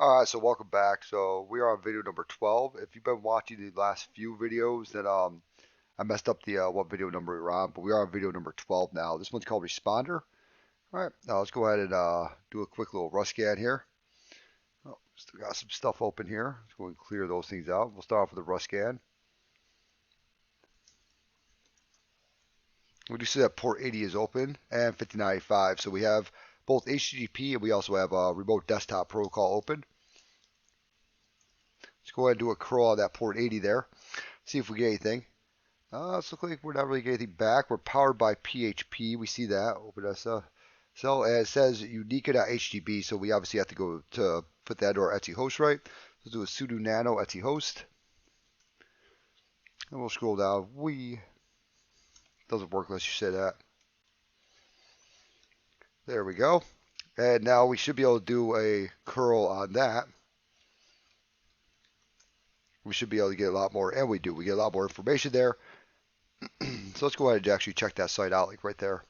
Alright, so welcome back. So we are on video number 12. If you've been watching the last few videos, then I messed up the what video number we were on, but we are on video number 12 now. This one's called Responder. Alright, now let's go ahead and do a quick little rust scan here. Oh, still got some stuff open here. Let's go and clear those things out. We'll start off with a rust scan. We do see that port 80 is open and 5095. So we have both HTTP and we also have a remote desktop protocol open. Let's go ahead and do a curl on that port 80 there. See if we get anything. It's looking like we're not really getting anything back. We're powered by PHP. We see that. Open SSL. So it says unique.htb, so we obviously have to go to put that into our Etsy host, right? Let's do a sudo nano Etsy host. And we'll scroll down. Doesn't work unless you say that. There we go. And now we should be able to do a curl on that. We should be able to get a lot more, and we do. We get a lot more information there. So let's go ahead and actually check that site out, like right there.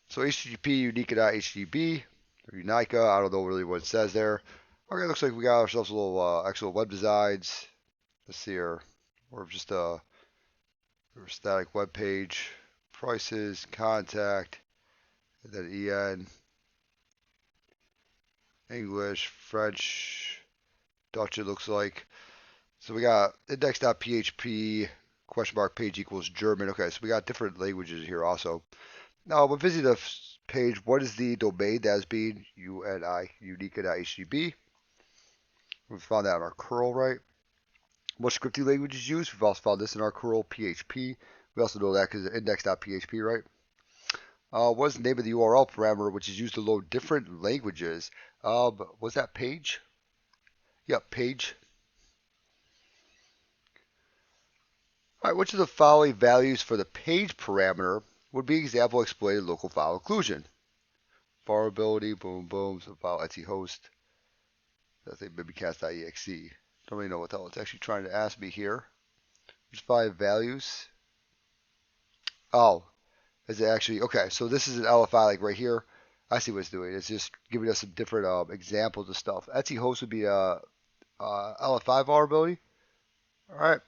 So HTTP unique.htb or Unica, I don't know really what it says there. Okay, looks like we got ourselves a little actual web designs. Let's see here, or just a static web page, prices, contact, and then EN, English, French, Dutch. It looks like. So we got index.php question mark page equals German. Okay, so we got different languages here also. Now, when visiting the page, what is the domain that is being unique.htb? We found that in our curl, right? What scripting language is used? We've also found this in our curl, PHP. We also know that because of index.php, right? What is the name of the URL parameter which is used to load different languages? Was that page? Yep, page. All right, which of the following values for the page parameter would be an example of exploited local file inclusion? Vulnerability, boom, boom, so file Etsy host. I think mimikatz.exe. Don't really know what the hell it's actually trying to ask me here. There's 5 values. Oh, is it actually, okay, so this is an LFI like right here. I see what it's doing. It's just giving us some different examples of stuff. Etsy host would be a LFI vulnerability. All right.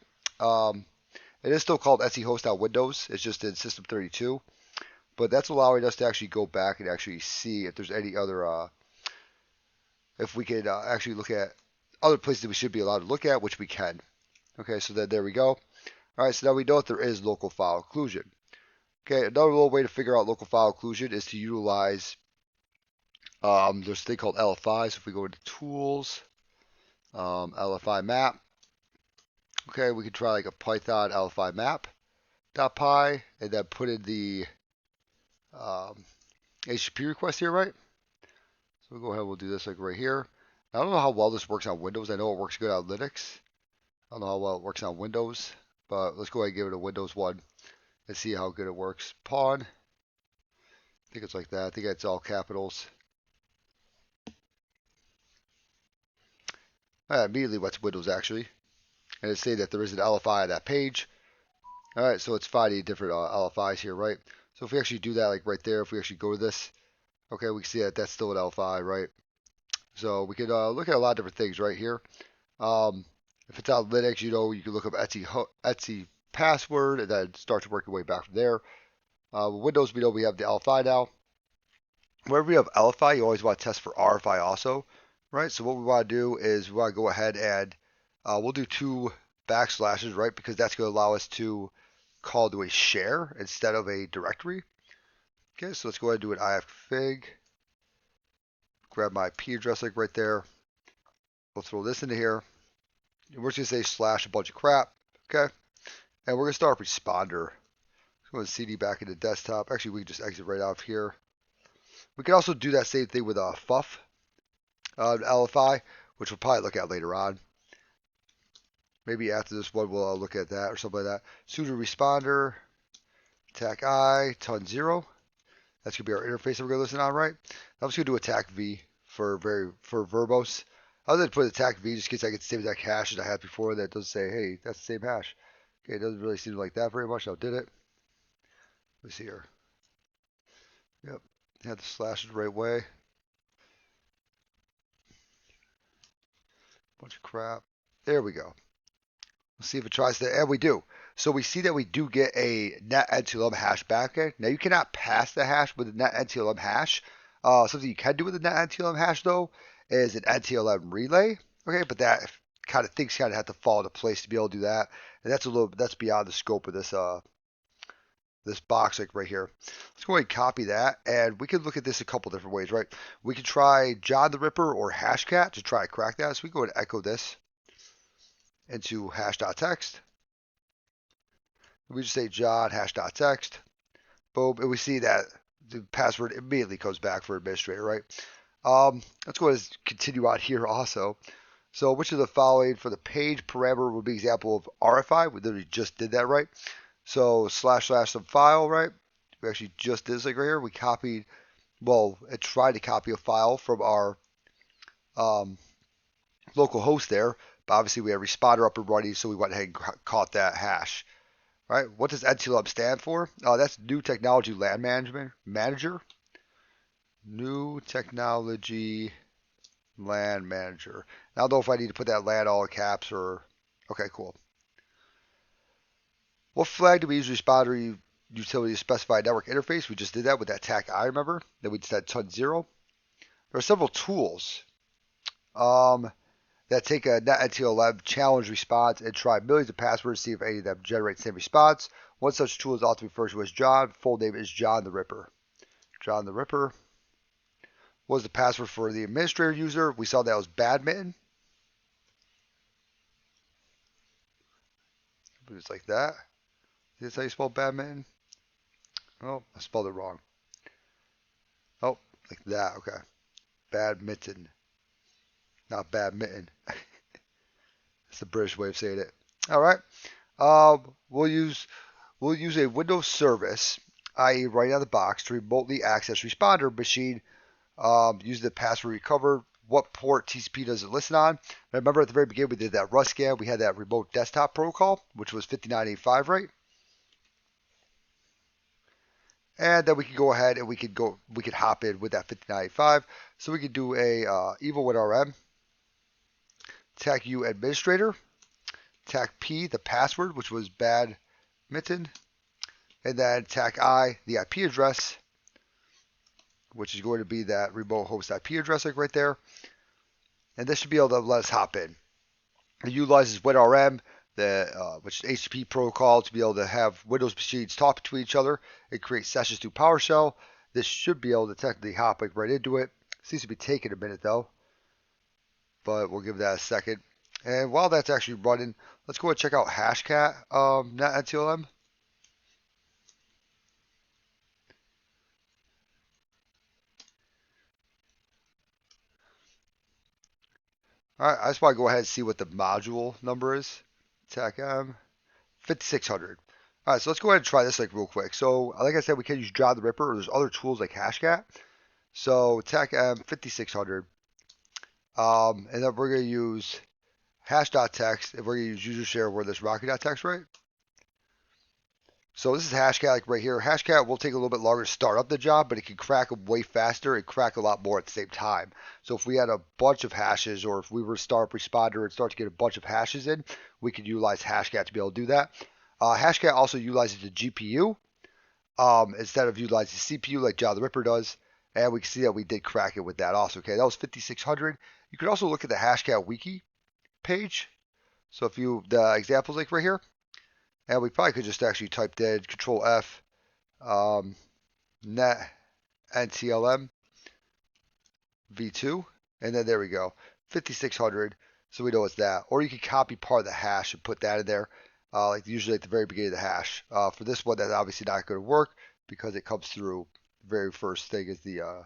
It is still called Etsy host on Windows. It's just in System 32. But that's allowing us to actually go back and actually see if there's any other, if we can actually look at other places that we should be allowed to look at, which we can. Okay, so then there we go. All right, so now we know that there is local file inclusion. Okay, another little way to figure out local file inclusion is to utilize, there's a thing called LFI. So if we go into Tools, LFI map, okay, we can try like a Python LFI map.py and then put in the HTTP request here, right? So we'll go ahead and we'll do this like right here. I don't know how well this works on Windows. I know it works good on Linux. I don't know how well it works on Windows, but let's go ahead and give it a Windows one and see how good it works. Pawn. I think it's like that. I think it's all capitals. Immediately what's Windows actually. And it's saying that there is an LFI on that page. All right, so it's finding different LFIs here, right? So if we actually do that like right there, if we actually go to this, okay, we can see that that's still an LFI, right? So we can look at a lot of different things right here. If it's on Linux, you know, you can look up Etsy password and then start to work your way back from there. Windows, we know we have the LFI now. Whenever you have LFI, you always want to test for RFI also, right? So what we want to do is we want to go ahead and we'll do 2 backslashes, right? Because that's going to allow us to call to a share instead of a directory. Okay, so let's go ahead and do an ifconfig. Grab my IP address like right there. We'll throw this into here. We're just going to say slash a bunch of crap, okay? And we're going to start responder. So I'm going to CD back into desktop. Actually, we can just exit right out of here. We can also do that same thing with a FUF LFI, which we'll probably look at later on. Maybe after this one, we'll look at that or something like that. Sudo responder, attack I, ton 0. That's going to be our interface that we're going to listen on, right? I'm just going to do attack V for verbose. Other than put attack V, just in case I get the same exact hash as I had before that doesn't say, hey, that's the same hash. Okay, it doesn't really seem like that very much. Now did it. Let's see here. Yep. Had the slashes the right way. Bunch of crap. There we go. Let's see if it tries to, and we do. So we see that we do get a net NTLM hash backend. Now you cannot pass the hash with a net NTLM hash. Something you can do with a net NTLM hash though is an NTLM relay. Okay, but that kind of things kind of have to fall into place to be able to do that, and that's beyond the scope of this box like right here. Let's go ahead and copy that, and we can look at this a couple different ways, right? We can try John the Ripper or Hashcat to try to crack that. So we go ahead and echo this into hash.text. We just say John hash.text. Boom, and we see that the password immediately comes back for administrator, right? Let's go ahead and continue on here also. So which of the following for the page parameter would be example of RFI? We literally just did that, right? So / some file, right? We actually just did this like right here. We copied, well, it tried to copy a file from our local host there, but obviously we have responder up and running, so we went ahead and caught that hash. Right? What does NTLM stand for? That's New Technology Land Management Manager. New Technology Land Manager. I don't know if I need to put that land all in caps or. Okay, cool. What flag do we use responder utility specified network interface? We just did that with that TAC-I, remember? Then we just had ton 0. There are several tools that take a NetNTLM challenge response and try millions of passwords to see if any of them generate the same response. One such tool is also referred to as John. Full name is John the Ripper. John the Ripper. What was the password for the administrator user? We saw that was badminton. It's like that. Is this how you spell badminton? Oh, I spelled it wrong. Oh, like that. Okay. Badminton. Not badminton. That's the British way of saying it. All right. We'll use a Windows service, i.e. right out of the box, to remotely access responder machine using the password recovered. What port TCP does it listen on? I remember at the very beginning we did that Rust scan. We had that remote desktop protocol, which was 5985, right? And then we can go ahead and we could hop in with that 5985. So we could do a eval-winrm, TAC-U administrator, TAC-P, the password, which was badminton, and then TAC-I, the IP address, which is going to be that remote host IP address like right there. And this should be able to let us hop in. It utilizes WinRM, which is HTTP protocol, to be able to have Windows machines talk to each other and create sessions through PowerShell. This should be able to technically hop like right into it. Seems to be taking a minute though, but we'll give that a second. And while that's actually running, let's go and check out Hashcat NetNTLM. All right, I just want to go ahead and see what the module number is. TAC-M 5600. All right, so let's go ahead and try this like real quick. So like I said, we can use John the Ripper, or there's other tools like Hashcat. So TAC-M 5600. And then we're going to use hash.text, and we're going to use user share wordless rocket.text, right? So this is Hashcat like right here. Hashcat will take a little bit longer to start up the job, but it can crack way faster and crack a lot more at the same time. So if we had a bunch of hashes, or if we were to start up Responder and start to get a bunch of hashes in, we could utilize Hashcat to be able to do that. Hashcat also utilizes the GPU instead of utilizing CPU like John the Ripper does. And we can see that we did crack it with that also. Okay, that was 5600. You could also look at the Hashcat wiki page. So if you, the examples like right here, and we probably could just actually type in Control F, net NTLM v2, and then there we go, 5600. So we know it's that. Or you can copy part of the hash and put that in there, like usually at the very beginning of the hash. For this one, that's obviously not going to work because it comes through the very first thing is the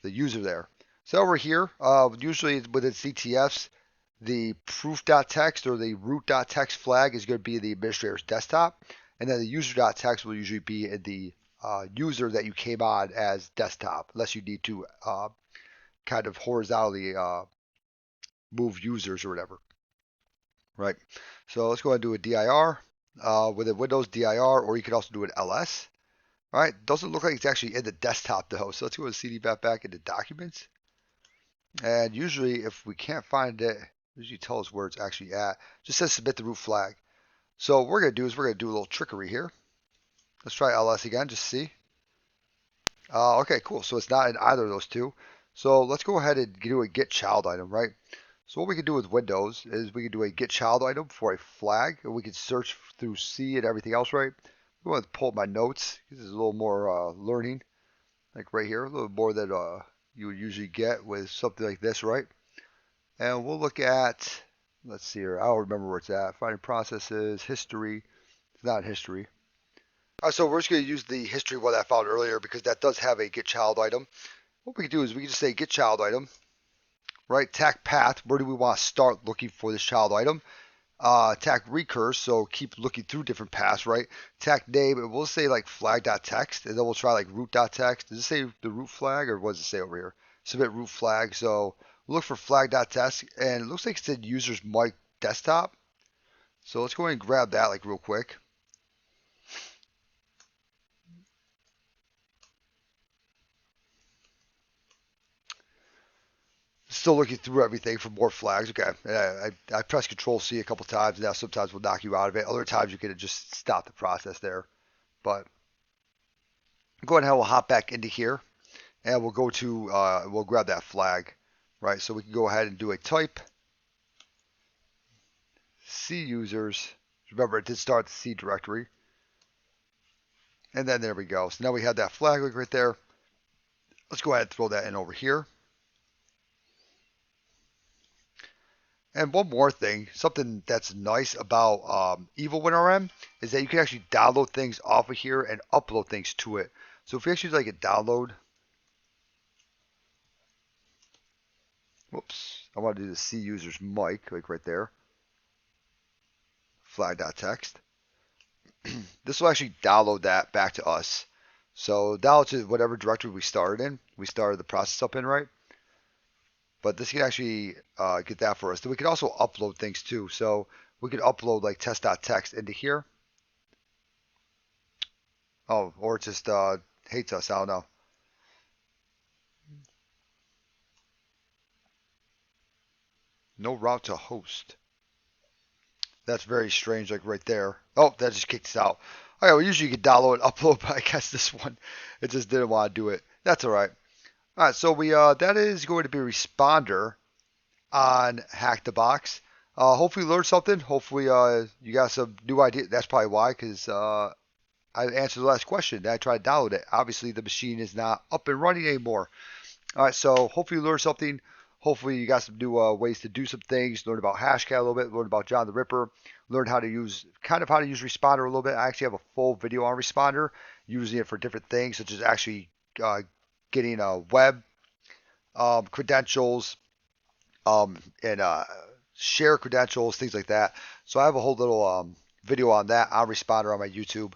user there. So over here, usually within CTFs, the proof.txt or the root.txt flag is going to be the administrator's desktop, and then the user.txt will usually be in the user that you came on as desktop, unless you need to kind of horizontally move users or whatever. Right. So let's go ahead and do a dir with a Windows dir, or you can also do an ls. All right, doesn't look like it's actually in the desktop though. So let's go to CD back into documents. And usually if we can't find it, usually tell us where it's actually at. Just says submit the root flag. So what we're going to do is we're going to do a little trickery here. Let's try ls again, just see. Okay, cool. So it's not in either of those two. So let's go ahead and do a get child item, right? So what we can do with Windows is we can do a get child item for a flag, and we can search through C and everything else, right? I'm going to pull up my notes. This is a little more learning, like right here, a little more than you would usually get with something like this, right? And we'll look at, let's see here, I don't remember where it's at. Finding processes, history. It's not history. All right, so we're just going to use the history one I found earlier because that does have a get child item. What we can do is we can just say get child item, right? Tac path, where do we want to start looking for this child item? Tac recurse, so keep looking through different paths, right? Tac name, and we'll say like flag.txt, and then we'll try like root.txt. Does it say the root flag, or what does it say over here? Submit root flag, so we'll look for flag.txt, and it looks like it said user's mic desktop. So let's go ahead and grab that like real quick. Still looking through everything for more flags. Okay, I pressed Control C a couple times. Now sometimes will knock you out of it. Other times you can just stop the process there. But go ahead and we'll hop back into here, and we'll go to we'll grab that flag, right? So we can go ahead and do a type C users. Remember, it did start the C directory, and then there we go. So now we have that flag right there. Let's go ahead and throw that in over here. And one more thing, something that's nice about EvilWinRM is that you can actually download things off of here and upload things to it. So if we actually like a download, whoops, I want to do the C user's mic, like right there, flag.txt. This will actually download that back to us. So download to whatever directory we started in. We started the process up in, right? But this can actually get that for us. Then we can also upload things too. So we could upload like test.txt into here. Oh, or it just hates us. I don't know. No route to host. That's very strange, like right there. Oh, that just kicked us out. Okay, well, usually you can download and upload, but I guess this one, it just didn't want to do it. That's all right. All right, so we that is going to be a responder on Hack the Box. Hopefully you learned something. Hopefully you got some new idea. That's probably why, because I answered the last question. I tried to download it. Obviously, the machine is not up and running anymore. All right, so hopefully you learned something. Hopefully you got some new ways to do some things. Learn about Hashcat a little bit. Learn about John the Ripper. Learn how to use Responder a little bit. I actually have a full video on Responder, using it for different things, such as actually getting web credentials and share credentials, things like that. So I have a whole little video on that on Responder on my YouTube.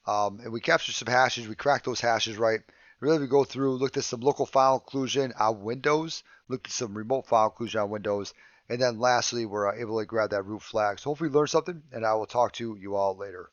And we captured some hashes. We cracked those hashes, right? Really, we go through, looked at some local file inclusion on Windows, looked at some remote file inclusion on Windows, and then lastly, we're able to grab that root flag. So hopefully you learned something, and I will talk to you all later.